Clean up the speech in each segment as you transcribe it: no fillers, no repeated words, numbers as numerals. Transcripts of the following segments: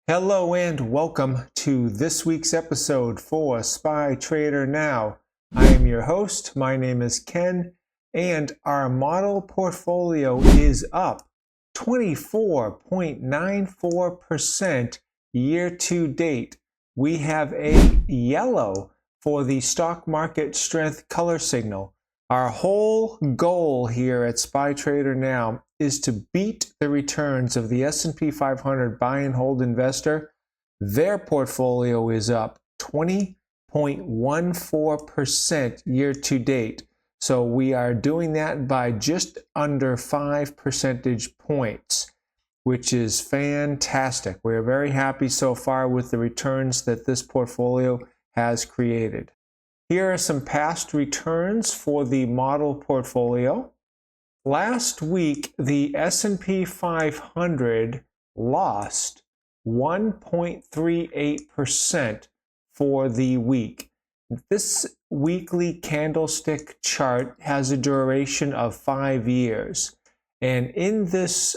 Hello and welcome to this week's episode for Spy Trader Now. I am your host. My name is Ken, and our model portfolio is up 24.94% year to date. We have a yellow for the stock market strength color signal. Our whole goal here at Spy Trader Now is to beat the returns of the S&P 500 buy and hold investor. Their portfolio is up 20.14% year to date. So we are doing that by just under 5 percentage points, which is fantastic. We are very happy so far with the returns that this portfolio has created. Here are some past returns for the model portfolio. Last week, the S&P 500 lost 1.38% for the week. This weekly candlestick chart has a duration of 5 years. And in this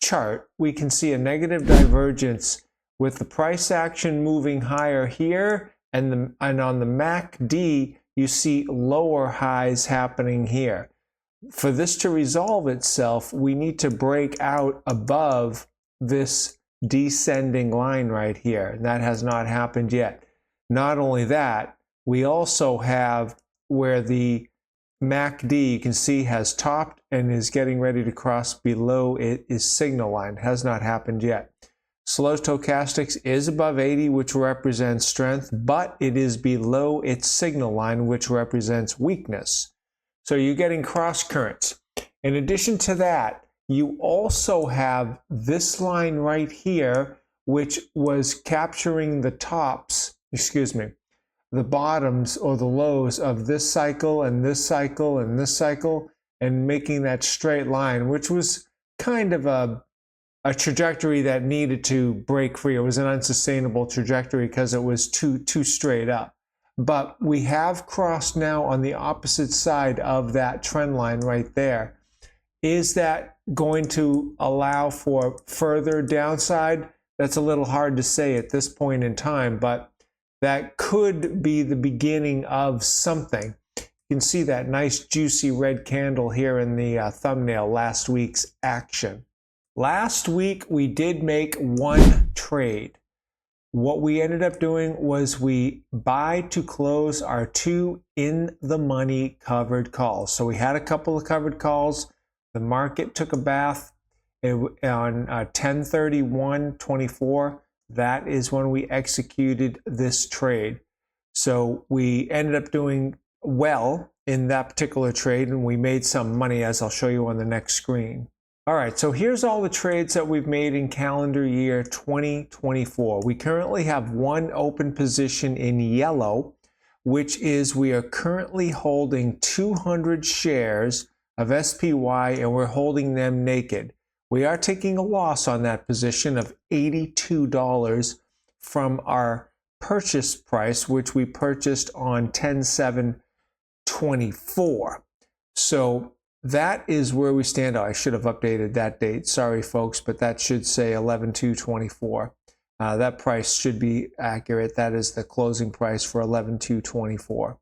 chart, we can see a negative divergence with the price action moving higher here, and on the MACD, you see lower highs happening here. For this to resolve itself, we need to break out above this descending line right here. And that has not happened yet. Not only that, we also have where the MACD, you can see, has topped and is getting ready to cross below it is signal line. Has not happened yet. Slow stochastics is above 80, which represents strength, but it is below its signal line, which represents weakness. So you're getting cross currents. In addition to that, you also have this line right here, which was capturing the tops, the bottoms or the lows of this cycle and this cycle and this cycle, and making that straight line, which was kind of a trajectory that needed to break free. It was an unsustainable trajectory because it was too straight up. But we have crossed now on the opposite side of that trend line right there. Is that going to allow for further downside? That's a little hard to say at this point in time, but that could be the beginning of something. You can see that nice juicy red candle here in the thumbnail, last week's action. Last week, we did make one trade. What we ended up doing was we buy to close our two in the money covered calls. So we had a couple of covered calls. The market took a bath on 10/31/24. That is when we executed this trade. So we ended up doing well in that particular trade, and we made some money, as I'll show you on the next screen. All right, so here's all the trades that we've made in calendar year 2024. We currently have one open position in yellow, which is we are currently holding 200 shares of SPY, and we're holding them naked. We are taking a loss on that position of $82 from our purchase price, which we purchased on 10/7/24. So that is where we stand. Oh, I should have updated that date. Sorry, folks, but that should say 11/2/24. That price should be accurate. That is the closing price for 11/2/24.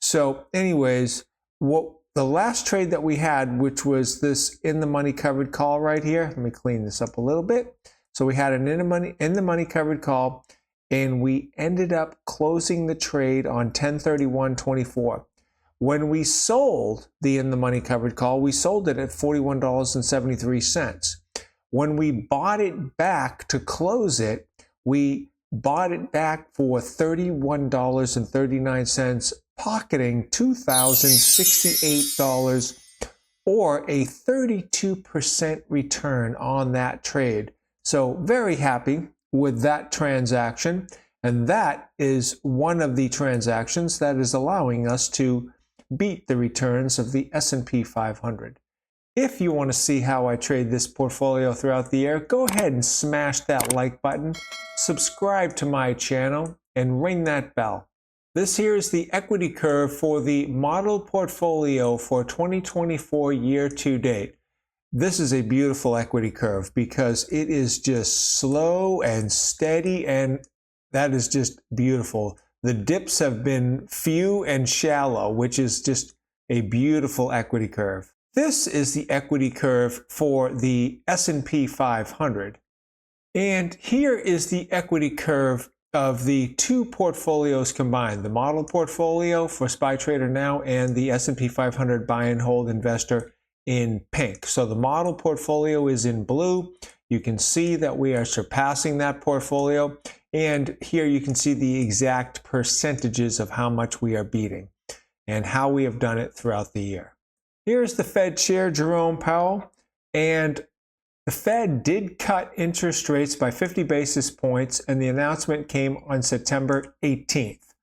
So anyways, the last trade that we had, which was this in the money covered call right here. Let me clean this up a little bit. So we had an in the money covered call, and we ended up closing the trade on 10/31/24. When we sold the in the money covered call, we sold it at $41.73. When we bought it back to close it, we bought it back for $31.39, pocketing $2,068 or a 32% return on that trade. So very happy with that transaction. And that is one of the transactions that is allowing us to beat the returns of the S&P 500. If you want to see how I trade this portfolio throughout the year, go ahead and smash that like button, subscribe to my channel, and ring that bell. This here is the equity curve for the model portfolio for 2024 year to date. This is a beautiful equity curve because it is just slow and steady, and that is just beautiful. The dips have been few and shallow, which is just a beautiful equity curve. This is the equity curve for the S&P 500. And here is the equity curve of the two portfolios combined, the model portfolio for SPY Trader Now and the S&P 500 buy and hold investor in pink. So the model portfolio is in blue. You can see that we are surpassing that portfolio. And here you can see the exact percentages of how much we are beating and how we have done it throughout the year. Here's the Fed Chair, Jerome Powell. And the Fed did cut interest rates by 50 basis points, and the announcement came on September 18th.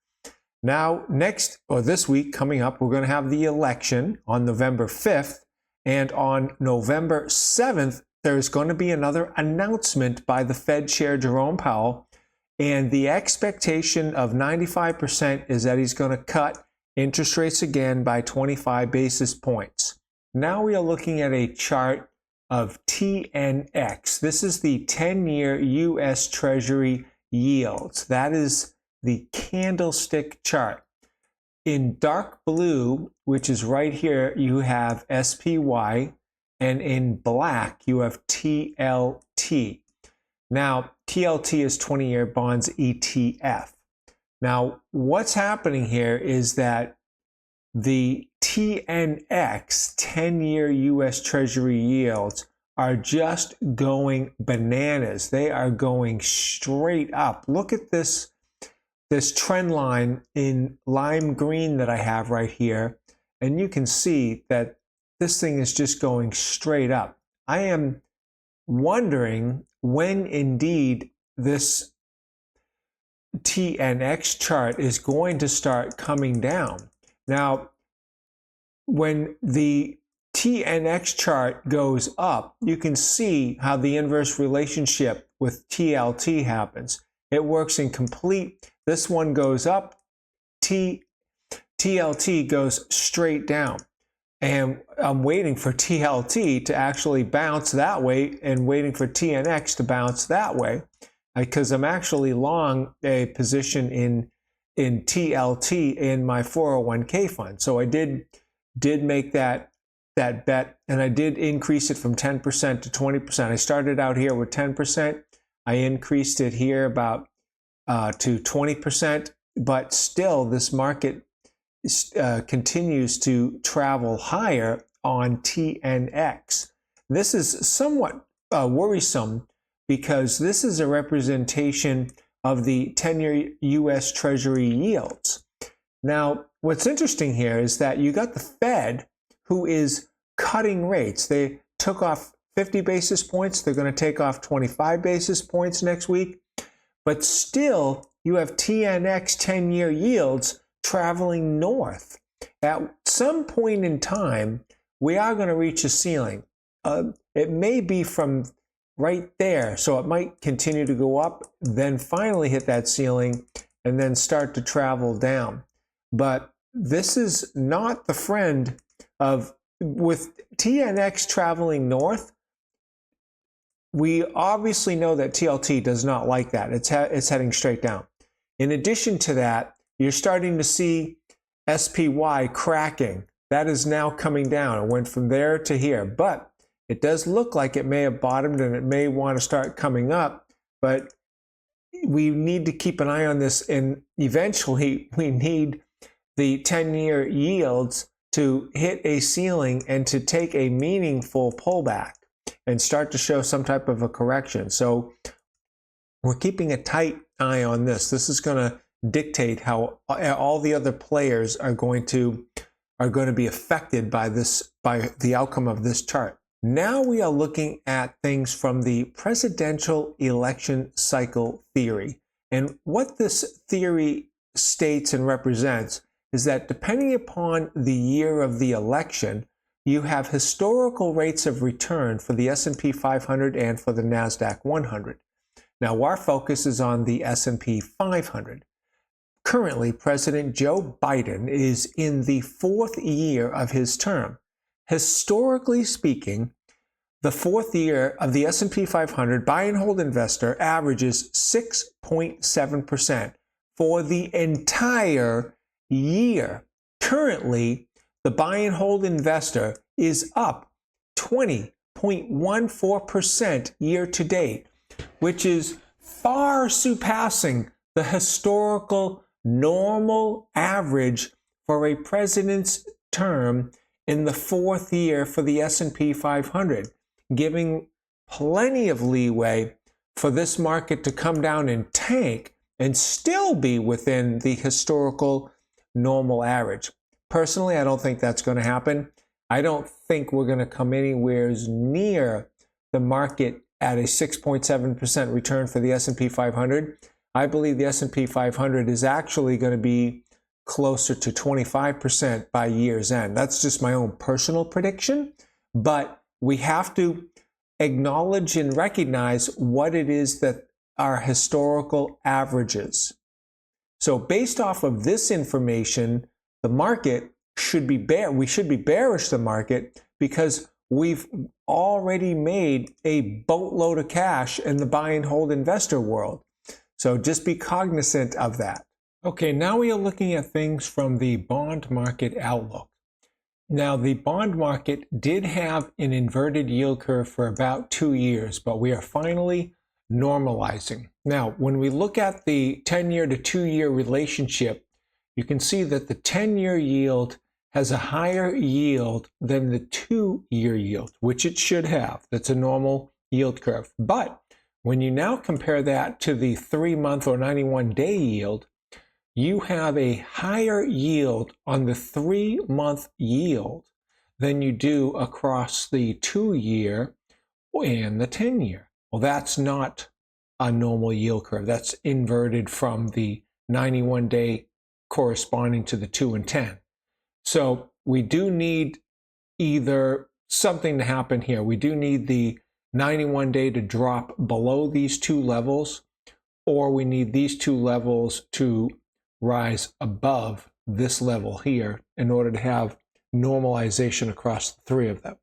Now, this week coming up, we're going to have the election on November 5th, and on November 7th, there's going to be another announcement by the Fed Chair, Jerome Powell, and the expectation of 95% is that he's going to cut interest rates again by 25 basis points. Now we are looking at a chart of TNX. This is the 10-year U.S. Treasury yields. That is the candlestick chart. In dark blue, which is right here, you have SPY, and in black, you have TLT. Now, TLT is 20-year bonds ETF. Now, what's happening here is that the TNX, 10-year U.S. Treasury yields, are just going bananas. They are going straight up. Look at this trend line in lime green that I have right here, and you can see that this thing is just going straight up. I am wondering when indeed this TNX chart is going to start coming down. Now, when the TNX chart goes up, you can see how the inverse relationship with TLT happens. It works in complete. This one goes up, TLT goes straight down. And I'm waiting for TLT to actually bounce that way and waiting for TNX to bounce that way, because I'm actually long a position in TLT in my 401k fund. So I did make that bet, and I did increase it from 10% to 20%. I started out here with 10%. I increased it here about to 20%, but still this market continues to travel higher on TNX. This is somewhat worrisome because this is a representation of the 10-year U.S. Treasury yields. Now, what's interesting here is that you got the Fed, who is cutting rates. They took off 50 basis points. They're going to take off 25 basis points next week. But still, you have TNX 10-year yields traveling north. At some point in time, we are going to reach a ceiling. It may be from right there, so it might continue to go up, then finally hit that ceiling, and then start to travel down. But this is not the friend of, with TNX traveling north, we obviously know that TLT does not like that. It's heading straight down. In addition to that, you're starting to see SPY cracking. That is now coming down. It went from there to here, but it does look like it may have bottomed and it may want to start coming up, but we need to keep an eye on this, and eventually we need the 10-year yields to hit a ceiling and to take a meaningful pullback and start to show some type of a correction. So we're keeping a tight eye on this. This is going to dictate how all the other players are going to be affected by the outcome of this chart. Now we are looking at things from the presidential election cycle theory. And what this theory states and represents is that depending upon the year of the election, you have historical rates of return for the S&P 500 and for the NASDAQ 100. Now, our focus is on the S&P 500. Currently, President Joe Biden is in the 4th year of his term. Historically speaking, the fourth year of the S&P 500 buy and hold investor averages 6.7% for the entire year. Currently, the buy and hold investor is up 20.14% year to date, which is far surpassing the historical normal average for a president's term in the fourth year for the S&P 500, giving plenty of leeway for this market to come down and tank and still be within the historical normal average. Personally, I don't think that's going to happen. I don't think we're going to come anywhere near the market at a 6.7% return for the S&P 500. I believe the S&P 500 is actually going to be closer to 25% by year's end. That's just my own personal prediction, but we have to acknowledge and recognize what it is that our historical averages. So based off of this information, the market should be we should be bearish the market because we've already made a boatload of cash in the buy and hold investor world. So just be cognizant of that. Okay, now we are looking at things from the bond market outlook. Now, the bond market did have an inverted yield curve for about 2 years, but we are finally normalizing. Now, when we look at the 10-year to 2-year relationship, you can see that the 10-year yield has a higher yield than the 2-year yield, which it should have. That's a normal yield curve. But when you now compare that to the 3-month or 91-day yield, you have a higher yield on the 3-month yield than you do across the 2-year and the 10-year. Well, that's not a normal yield curve. That's inverted from the 91-day corresponding to the 2 and 10. So we do need either something to happen here. We do need the 91-day to drop below these two levels, or we need these two levels to rise above this level here in order to have normalization across the three of them.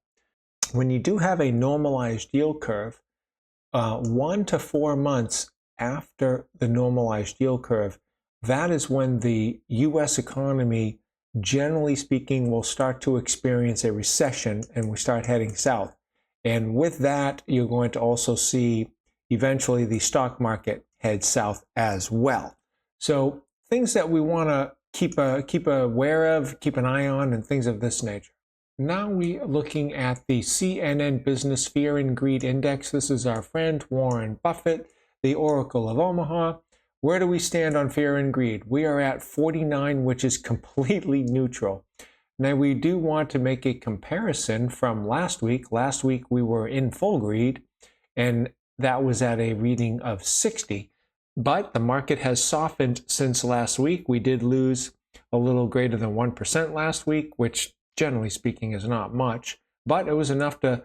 When you do have a normalized yield curve, 1 to 4 months after the normalized yield curve, that is when the U.S. economy, generally speaking, will start to experience a recession and we start heading south. And with that, you're going to also see eventually the stock market head south as well. So things that we want to keep aware of, keep an eye on, and things of this nature. Now we are looking at the CNN Business Fear and Greed Index. This is our friend Warren Buffett, the Oracle of Omaha. Where do we stand on fear and greed? We are at 49, which is completely neutral. Now we do want to make a comparison from last week. Last week we were in full greed, and that was at a reading of 60. But the market has softened since last week. We did lose a little greater than 1% last week, which generally speaking is not much, but it was enough to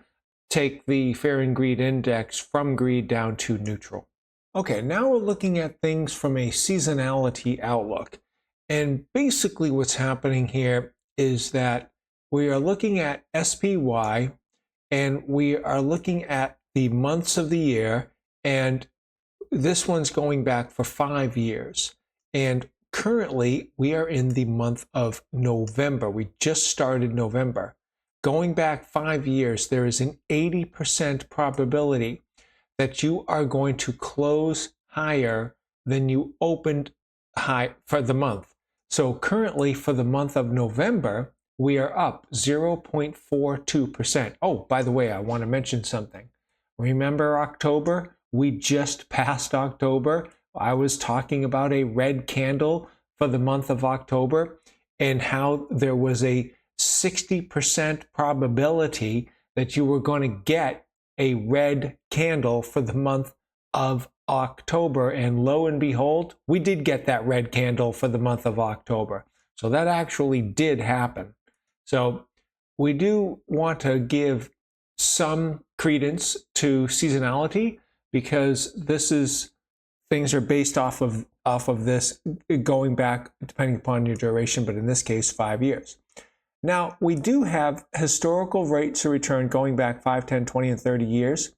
take the fear and greed index from greed down to neutral. Okay, now we're looking at things from a seasonality outlook. And basically what's happening here is that we are looking at SPY and we are looking at the months of the year, and this one's going back for 5 years. And currently we are in the month of November. We just started November. Going back 5 years, there is an 80% probability that you are going to close higher than you opened high for the month. So currently for the month of November, we are up 0.42%. Oh, by the way, I want to mention something. Remember October? We just passed October. I was talking about a red candle for the month of October and how there was a 60% probability that you were going to get a red candle for the month of October. And lo and behold, we did get that red candle for the month of October. So that actually did happen. So we do want to give some credence to seasonality, because things are based off of this going back, depending upon your duration, but in this case 5 years. Now, we do have historical rates of return going back 5, 10, 20, and 30 years,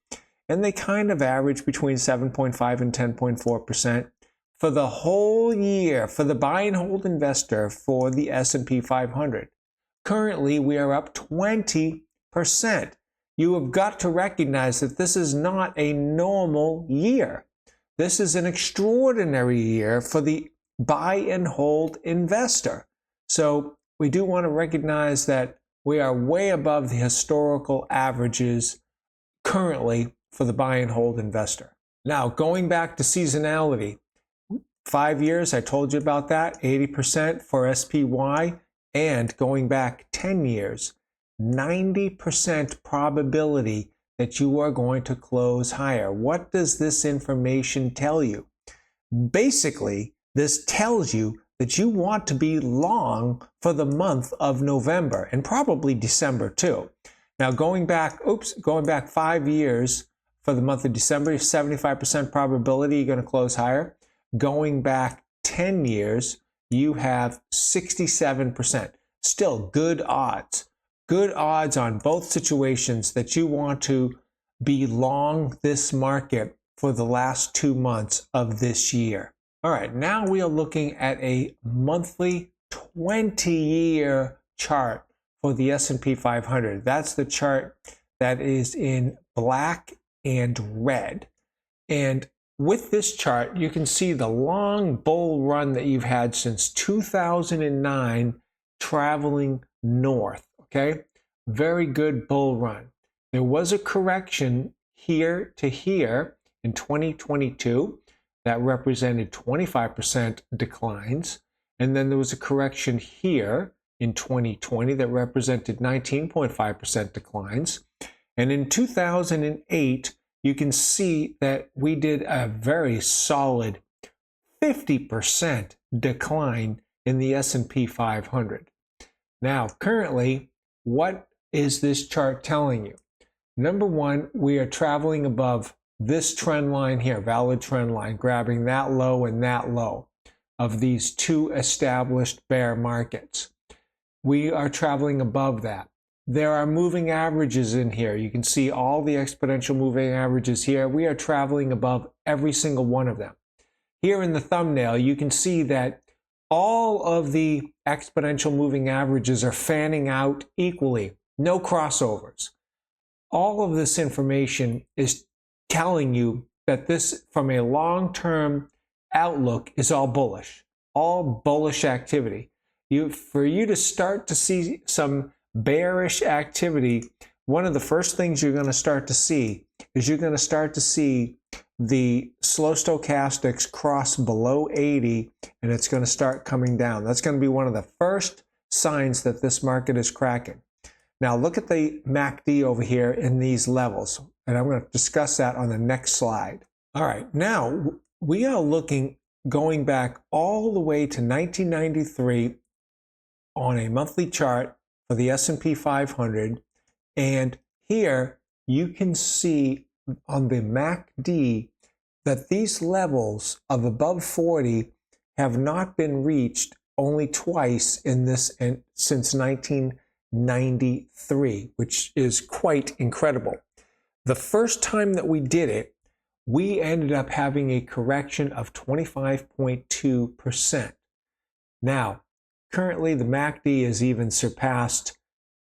and they kind of average between 7.5 and 10.4% for the whole year for the buy and hold investor for the S&P 500. Currently, we are up 20%. You have got to recognize that this is not a normal year. This is an extraordinary year for the buy and hold investor. So we do want to recognize that we are way above the historical averages currently for the buy and hold investor. Now, going back to seasonality, 5 years, I told you about that, 80% for SPY, and going back 10 years, 90% probability that you are going to close higher. What does this information tell you? Basically, this tells you that you want to be long for the month of November and probably December too. Now going back 5 years for the month of December, 75% probability you're going to close higher. Going back 10 years, you have 67%. Still good odds. Good odds on both situations that you want to be long this market for the last 2 months of this year. All right, now we are looking at a monthly 20-year chart for the S&P 500. That's the chart that is in black and red. And with this chart, you can see the long bull run that you've had since 2009 traveling north, okay? Very good bull run. There was a correction here to here in 2022 that represented 25% declines. And then there was a correction here in 2020 that represented 19.5% declines. And in 2008, you can see that we did a very solid 50% decline in the S&P 500. Now, currently, what is this chart telling you? Number one, we are traveling above this trend line here, valid trend line, grabbing that low and that low of these two established bear markets. We are traveling above that. There are moving averages in here. You can see all the exponential moving averages here. We are traveling above every single one of them. Here in the thumbnail, you can see that all of the exponential moving averages are fanning out equally. No crossovers. All of this information is telling you that this, from a long-term outlook, is all bullish activity. For you to start to see some bearish activity, one of the first things you're going to start to see is you're going to start to see the slow stochastics cross below 80, and it's going to start coming down. That's going to be one of the first signs that this market is cracking. Now look at the MACD over here in these levels, and I'm going to discuss that on the next slide. All right, now we are looking going back all the way to 1993 on a monthly chart for the S&P 500, and here you can see on the MACD that these levels of above 40 have not been reached only twice in this since 1993, which is quite incredible. The first time that we did it, we ended up having a correction of 25.2%. Now, currently the MACD has even surpassed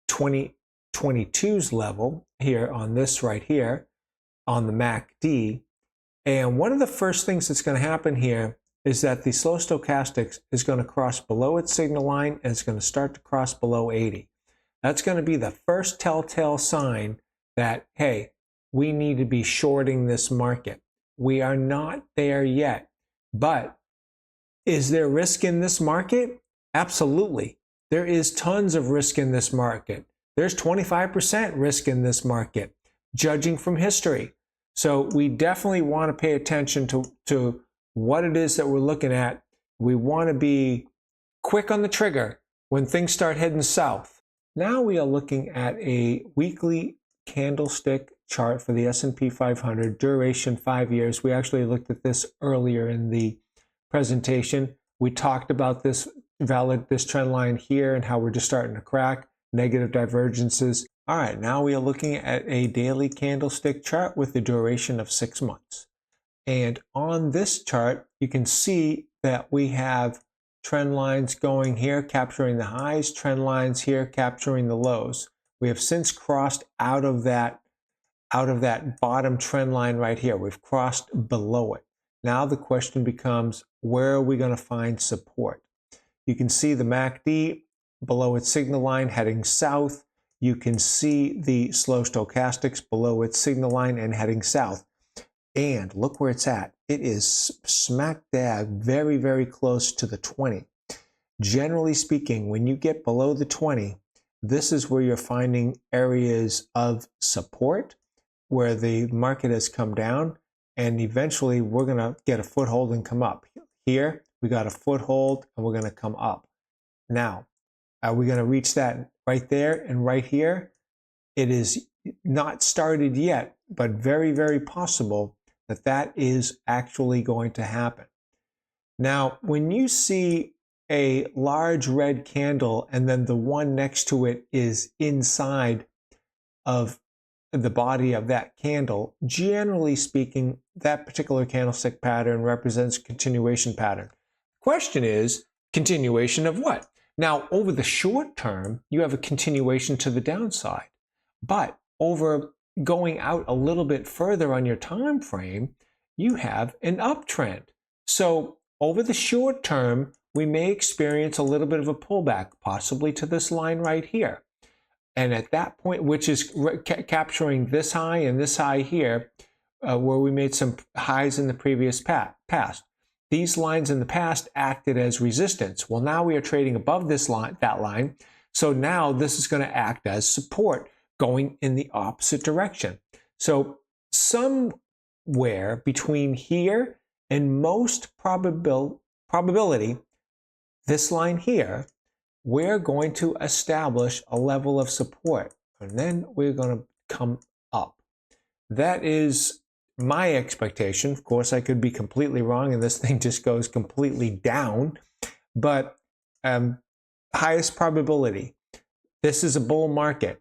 2022's level here on this right here on the MACD. And one of the first things that's going to happen here is that the slow stochastics is going to cross below its signal line and it's going to start to cross below 80. That's going to be the first telltale sign that, hey, we need to be shorting this market. We are not there yet. But is there risk in this market? Absolutely. There is tons of risk in this market. There's 25% risk in this market, judging from history. So we definitely want to pay attention to what it is that we're looking at. We want to be quick on the trigger when things start heading south. Now we are looking at a weekly candlestick chart for the S&P 500, duration 5 years. We actually looked at this earlier in the presentation. We talked about this valid this trend line here and how we're just starting to crack, negative divergences. All right, now we are looking at a daily candlestick chart with the duration of 6 months. And on this chart, you can see that we have trend lines going here, capturing the highs, trend lines here, capturing the lows. We have since crossed out of that bottom trend line right here. We've crossed below it. Now the question becomes, where are we going to find support? You can see the MACD below its signal line heading south. You can see the slow stochastics below its signal line and heading south. And look where it's at. It is smack dab, very, very close to the 20. Generally speaking, when you get below the 20, this is where you're finding areas of support, where the market has come down, and eventually we're going to get a foothold and come up. Here, we got a foothold, and we're going to come up. Now, are we going to reach that right there and right here? It is not started yet, but very, very possible that that is actually going to happen. Now, when you see a large red candle and then the one next to it is inside of the body of that candle, generally speaking, that particular candlestick pattern represents a continuation pattern. Question is, continuation of what? Now, over the short term, you have a continuation to the downside, but over going out a little bit further on your time frame, you have an uptrend. So over the short term, we may experience a little bit of a pullback, possibly to this line right here. And at that point, which is capturing this high and this high here, where we made some highs in the previous past. These lines in the past acted as resistance. Well, now we are trading above this line, that line. So now this is going to act as support, going in the opposite direction. So somewhere between here and most probability, this line here, we're going to establish a level of support, and then we're going to come up. That is my expectation. Of course, I could be completely wrong, and this thing just goes completely down, but highest probability. This is a bull market.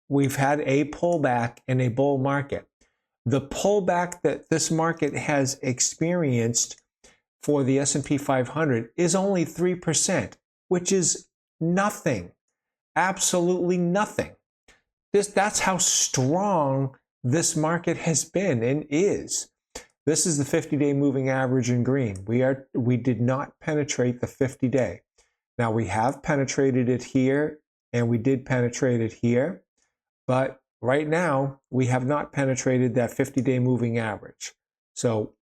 We've had a pullback in a bull market. The pullback that this market has experienced for the S&P 500 is only 3%, which is nothing, absolutely nothing. That's how strong this market has been and is. This is the 50-day moving average in green. We did not penetrate the 50-day. Now we have penetrated it here, and we did penetrate it here, but right now we have not penetrated that 50-day moving average. So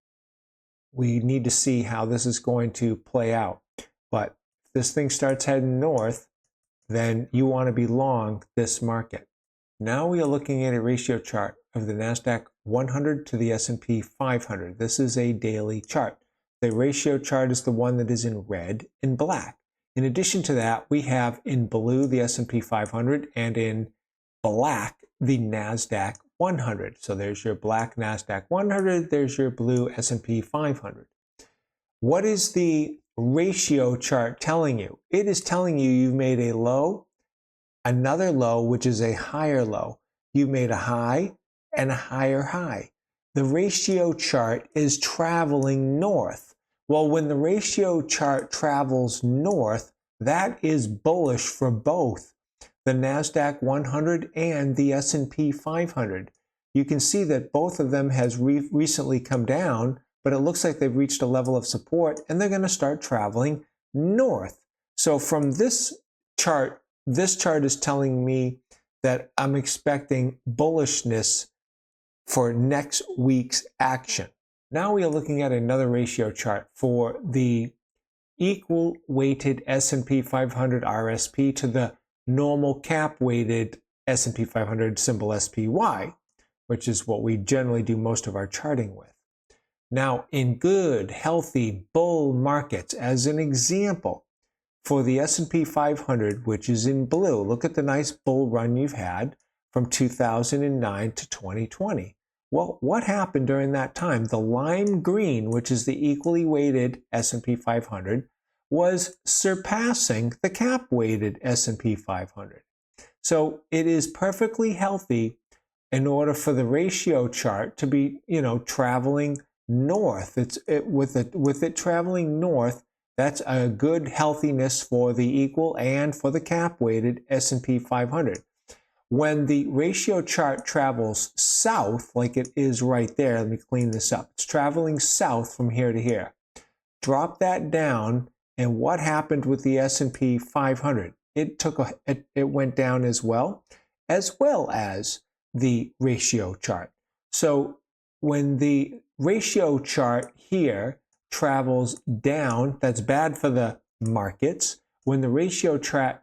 we need to see how this is going to play out. But if this thing starts heading north, then you want to be long this market. Now we are looking at a ratio chart of the NASDAQ 100 to the S&P 500. This is a daily chart. The ratio chart is the one that is in red and black. In addition to that, we have in blue the S&P 500 and in black the NASDAQ 100. So there's your black NASDAQ 100, there's your blue S&P 500. What is the ratio chart telling you? It is telling you you've made a low, another low, which is a higher low. You've made a high and a higher high. The ratio chart is traveling north. Well, when the ratio chart travels north, that is bullish for both the NASDAQ 100 and the S&P 500. You can see that both of them has recently come down, but it looks like they've reached a level of support and they're going to start traveling north. So from this chart is telling me that I'm expecting bullishness for next week's action. Now we are looking at another ratio chart for the equal weighted S&P 500 RSP to the normal cap weighted S&P 500 symbol SPY, which is what we generally do most of our charting with. Now, in good, healthy bull markets, as an example, for the S&P 500, which is in blue, look at the nice bull run you've had from 2009 to 2020. Well, what happened during that time? The lime green, which is the equally weighted S&P 500, was surpassing the cap-weighted S&P 500. So it is perfectly healthy in order for the ratio chart to be, traveling north. With it traveling north, that's a good healthiness for the equal and for the cap-weighted S&P 500. When the ratio chart travels south, like it is right there, let me clean this up. It's traveling south from here to here. Drop that down, and what happened with the S&P 500? It went down as well as the ratio chart. So when the ratio chart here travels down, that's bad for the markets. When the ratio chart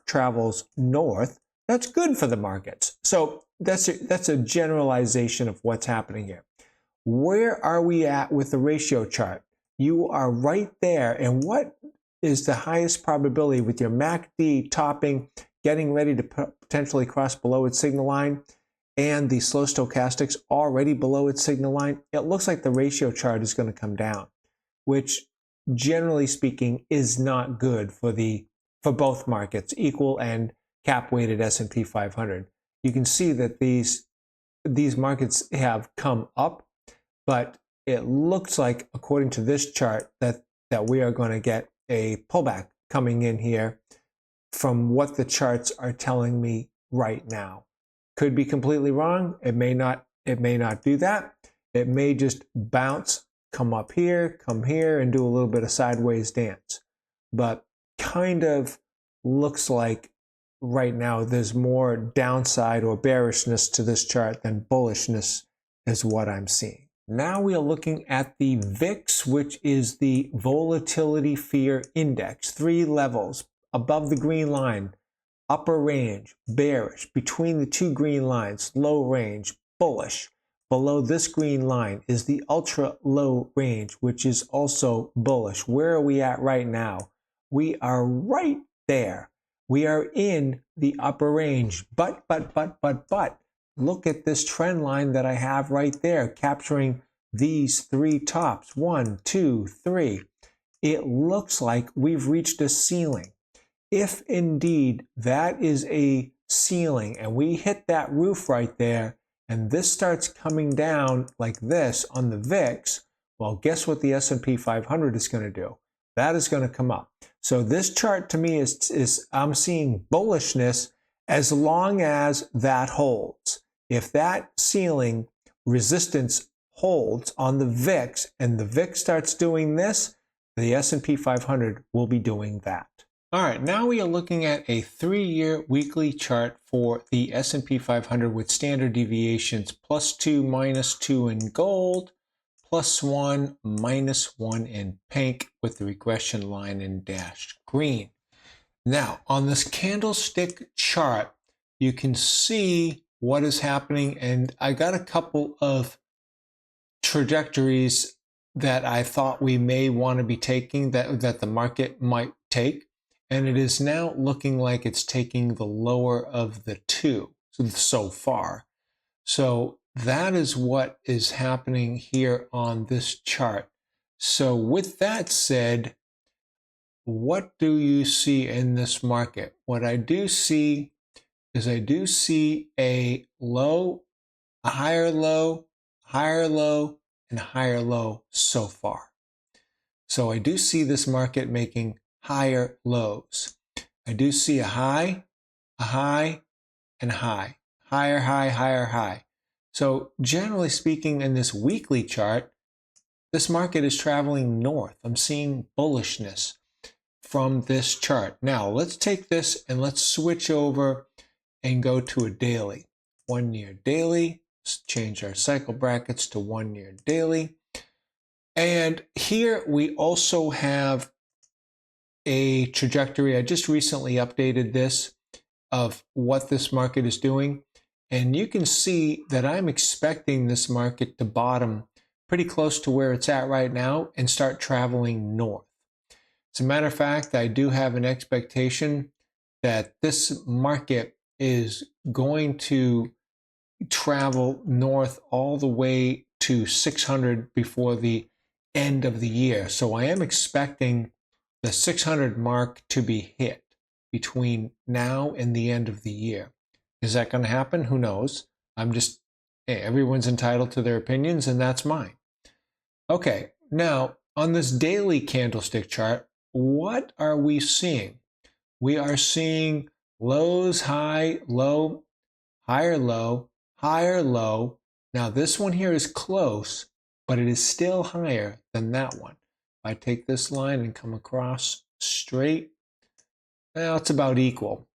travels north, that's good for the markets. So that's a generalization of what's happening here. Where are we at with the ratio chart? You are right there. And what is the highest probability with your MACD topping, getting ready to potentially cross below its signal line, and the slow stochastics already below its signal line? It looks like the ratio chart is going to come down, which generally speaking is not good for both markets, equal and cap-weighted S&P 500. You can see that these markets have come up, but it looks like, according to this chart, that we are going to get a pullback coming in here from what the charts are telling me right now. Could be completely wrong. It may not do that. It may just bounce, come up here, come here, and do a little bit of sideways dance. But kind of looks like right now there's more downside or bearishness to this chart than bullishness is what I'm seeing. Now we are looking at the VIX, which is the volatility fear index. 3 levels above the green line: upper range, bearish; between the 2 green lines, low range, bullish. Below this green line is the ultra low range, which is also bullish. Where are we at right now? We are right there. We are in the upper range, but, look at this trend line that I have right there, capturing these 3 tops. 1, 2, 3. It looks like we've reached a ceiling. If indeed that is a ceiling and we hit that roof right there, and this starts coming down like this on the VIX, well, guess what the S&P 500 is going to do? That is going to come up. So this chart to me is I'm seeing bullishness as long as that holds. If that ceiling resistance holds on the VIX and the VIX starts doing this, the S&P 500 will be doing that. All right, now we are looking at a 3-year weekly chart for the S&P 500 with standard deviations +2, -2 in gold, +1, -1 in pink, with the regression line in dashed green. Now, on this candlestick chart, you can see what is happening, and I got a couple of trajectories that I thought we may want to be taking, that the market might take, and it is now looking like it's taking the lower of the 2 so far. So that is what is happening here on this chart. So with that said, what do you see in this market? What I do see is I do see a low, a higher low, higher low, and higher low so far. So I do see this market making higher lows. I do see a high, and a high. Higher, high, higher, high. So generally speaking, in this weekly chart, this market is traveling north. I'm seeing bullishness from this chart. Now let's take this and let's switch over and go to a daily. 1-year daily. Let's change our cycle brackets to 1-year daily. And here we also have a trajectory. I just recently updated this of what this market is doing. And you can see that I'm expecting this market to bottom pretty close to where it's at right now and start traveling north. As a matter of fact, I do have an expectation that this market is going to travel north all the way to 600 before the end of the year. So I am expecting the 600 mark to be hit between now and the end of the year. Is that going to happen? Who knows? Hey, everyone's entitled to their opinions, and that's mine. Okay, now on this daily candlestick chart, what are we seeing? We are seeing lows, high, low, higher low, higher low. Now this one here is close, but it is still higher than that one. If I take this line and come across straight, well, it's about equal.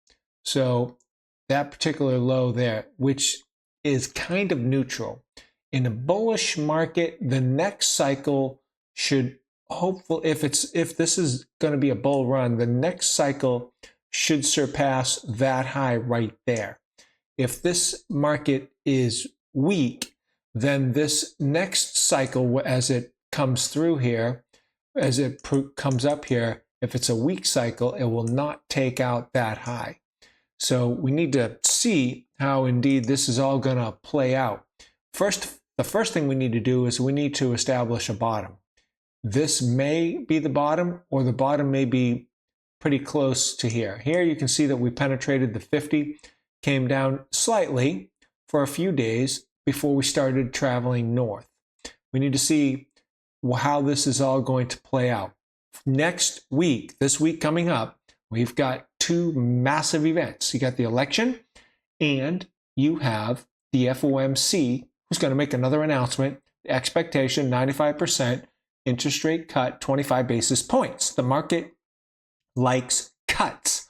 So that particular low there, which is kind of neutral. In a bullish market, the next cycle should hopefully, if this is going to be a bull run, the next cycle should surpass that high right there. If this market is weak, then this next cycle, as it comes through here, as it comes up here, if it's a weak cycle, it will not take out that high. So we need to see how indeed this is all going to play out. The first thing we need to do is we need to establish a bottom. This may be the bottom, or the bottom may be pretty close to here. Here you can see that we penetrated the 50, came down slightly for a few days before we started traveling north. We need to see how this is all going to play out. Next week, this week coming up, we've got two massive events. You got the election, and you have the FOMC, who's going to make another announcement. Expectation, 95% interest rate cut, 25 basis points. The market likes cuts.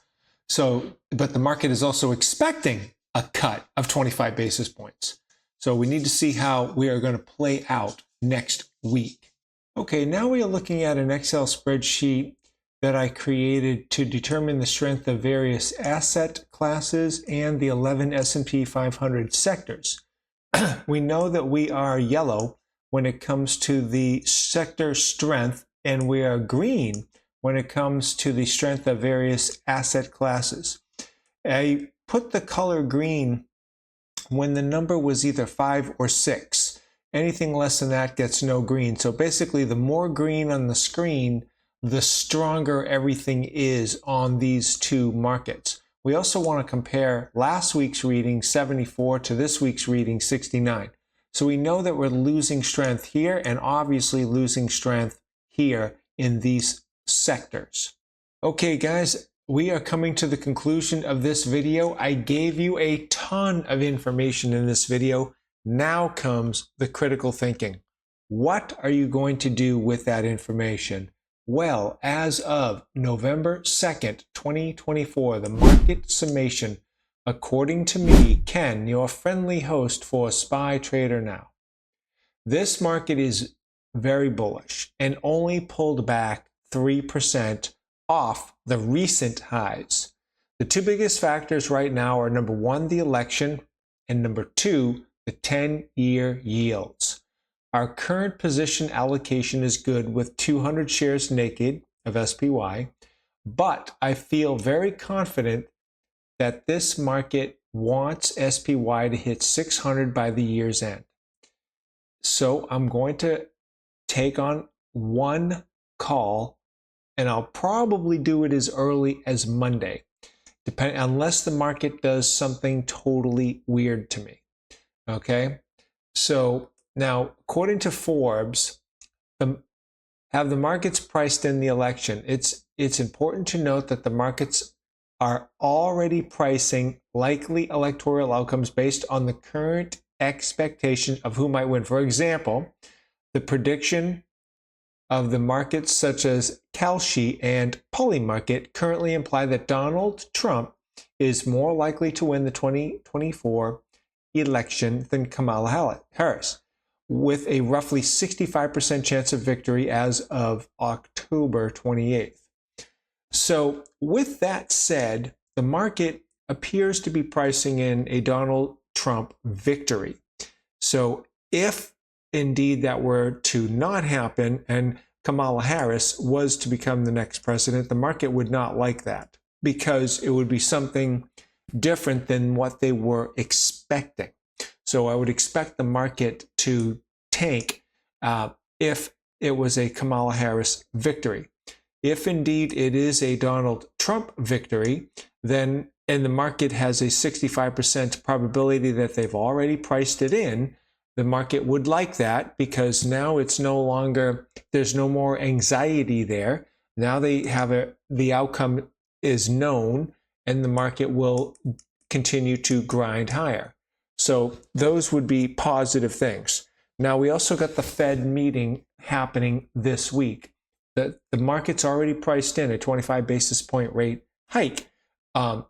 But the market is also expecting a cut of 25 basis points. So we need to see how we are going to play out next week. Okay, now we are looking at an Excel spreadsheet that I created to determine the strength of various asset classes and the 11 S&P 500 sectors. We know that we are yellow when it comes to the sector strength, and we are green when it comes to the strength of various asset classes. I put the color green when the number was either 5 or 6. Anything less than that gets no green. So basically, the more green on the screen, the stronger everything is on these two markets. We also want to compare last week's reading 74 to this week's reading 69. So we know that we're losing strength here and obviously losing strength here in these sectors. Okay, guys, we are coming to the conclusion of this video. I gave you a ton of information in this video. Now comes the critical thinking. What are you going to do with that information? Well, as of November 2nd, 2024, the market summation, according to me, Ken, your friendly host for SPY Trader Now. This market is very bullish and only pulled back 3% off the recent highs. The two biggest factors right now are number one, the election, and number two, the 10-year yields. Our current position allocation is good with 200 shares naked of SPY, but I feel very confident that this market wants SPY to hit 600 by the year's end. So I'm going to take on one call, and I'll probably do it as early as Monday, unless the market does something totally weird to me. Okay, so now according to Forbes, have the markets priced in the election. It's important to note that the markets are already pricing likely electoral outcomes based on the current expectation of who might win. For example, the prediction of the markets such as Kalshi and Polymarket currently imply that Donald Trump is more likely to win the 2024 election than Kamala Harris, with a roughly 65% chance of victory as of October 28th. So with that said, the market appears to be pricing in a Donald Trump victory. So if indeed that were to not happen and Kamala Harris was to become the next president, the market would not like that because it would be something different than what they were expecting. So I would expect the market to tank if it was a Kamala Harris victory. If indeed it is a Donald Trump victory, then, and the market has a 65% probability that they've already priced it in, the market would like that, because now it's no longer, there's no more anxiety there. Now they have the outcome is known, and the market will continue to grind higher. So those would be positive things. Now we also got the Fed meeting happening this week. The market's already priced in a 25 basis point rate hike. A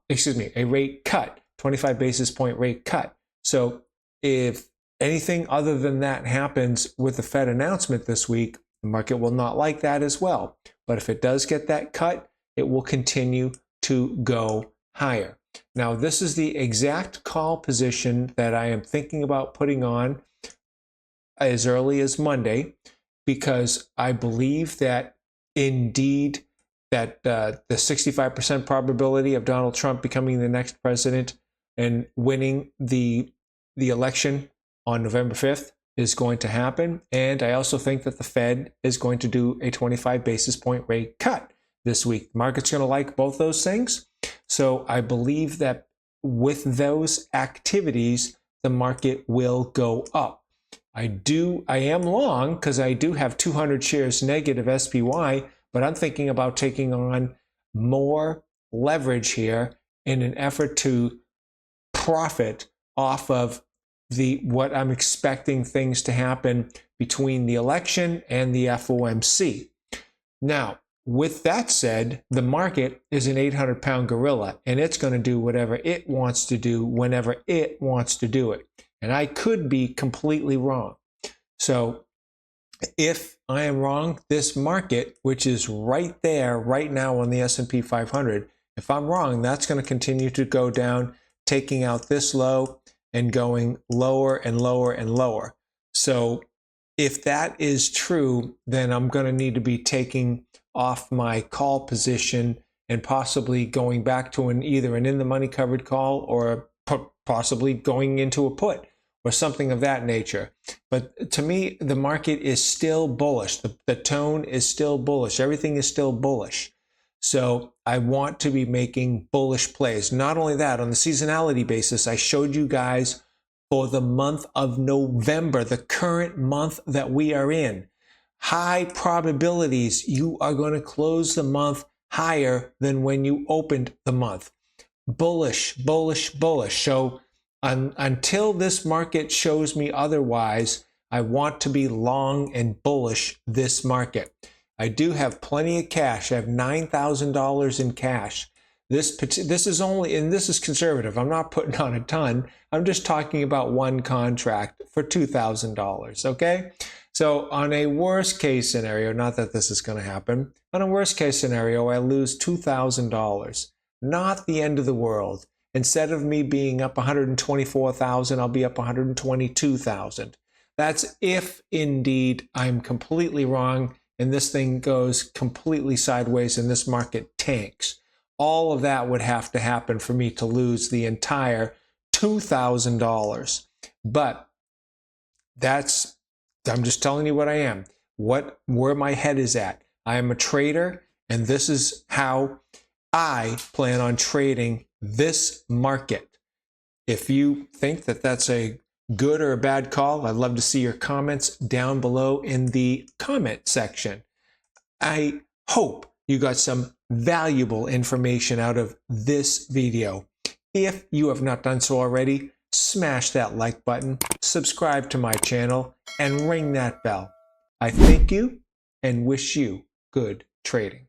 rate cut, 25 basis point rate cut. So if anything other than that happens with the Fed announcement this week, the market will not like that as well. But if it does get that cut, it will continue to go higher. Now, this is the exact call position that I am thinking about putting on as early as Monday, because I believe that indeed that the 65% probability of Donald Trump becoming the next president and winning the election on November 5th is going to happen. And I also think that the Fed is going to do a 25 basis point rate cut this week. The market's going to like both those things. So I believe that with those activities, the market will go up. I am long because I do have 200 shares negative SPY, but I'm thinking about taking on more leverage here in an effort to profit off of what I'm expecting things to happen between the election and the FOMC. Now, with that said, the market is an 800-pound gorilla, and it's going to do whatever it wants to do whenever it wants to do it. And I could be completely wrong. So if I am wrong, this market, which is right there right now on the S&P 500, if I'm wrong, that's going to continue to go down, taking out this low and going lower and lower and lower. So if that is true, then I'm going to need to be taking off my call position and possibly going back to either an in-the-money covered call or possibly going into a put or something of that nature. But to me, the market is still bullish. The tone is still bullish. Everything is still bullish. So I want to be making bullish plays. Not only that, on the seasonality basis, I showed you guys for the month of November, the current month that we are in, high probabilities you are going to close the month higher than when you opened the month. Bullish, bullish, bullish. So until this market shows me otherwise, I want to be long and bullish this market. I do have plenty of cash. I have $9,000 in cash. This is only, and this is conservative. I'm not putting on a ton. I'm just talking about one contract for $2,000, okay? So on a worst case scenario, not that this is going to happen, on a worst case scenario, I lose $2,000. Not the end of the world. Instead of me being up 124,000, I'll be up 122,000. That's if indeed I'm completely wrong and this thing goes completely sideways and this market tanks. All of that would have to happen for me to lose the entire $2,000. But I'm just telling you what I am, where my head is at. I am a trader, and this is how I plan on trading this market. If you think that that's a good or a bad call, I'd love to see your comments down below in the comment section. I hope you got some valuable information out of this video. If you have not done so already, smash that like button, subscribe to my channel, and ring that bell. I thank you and wish you good trading.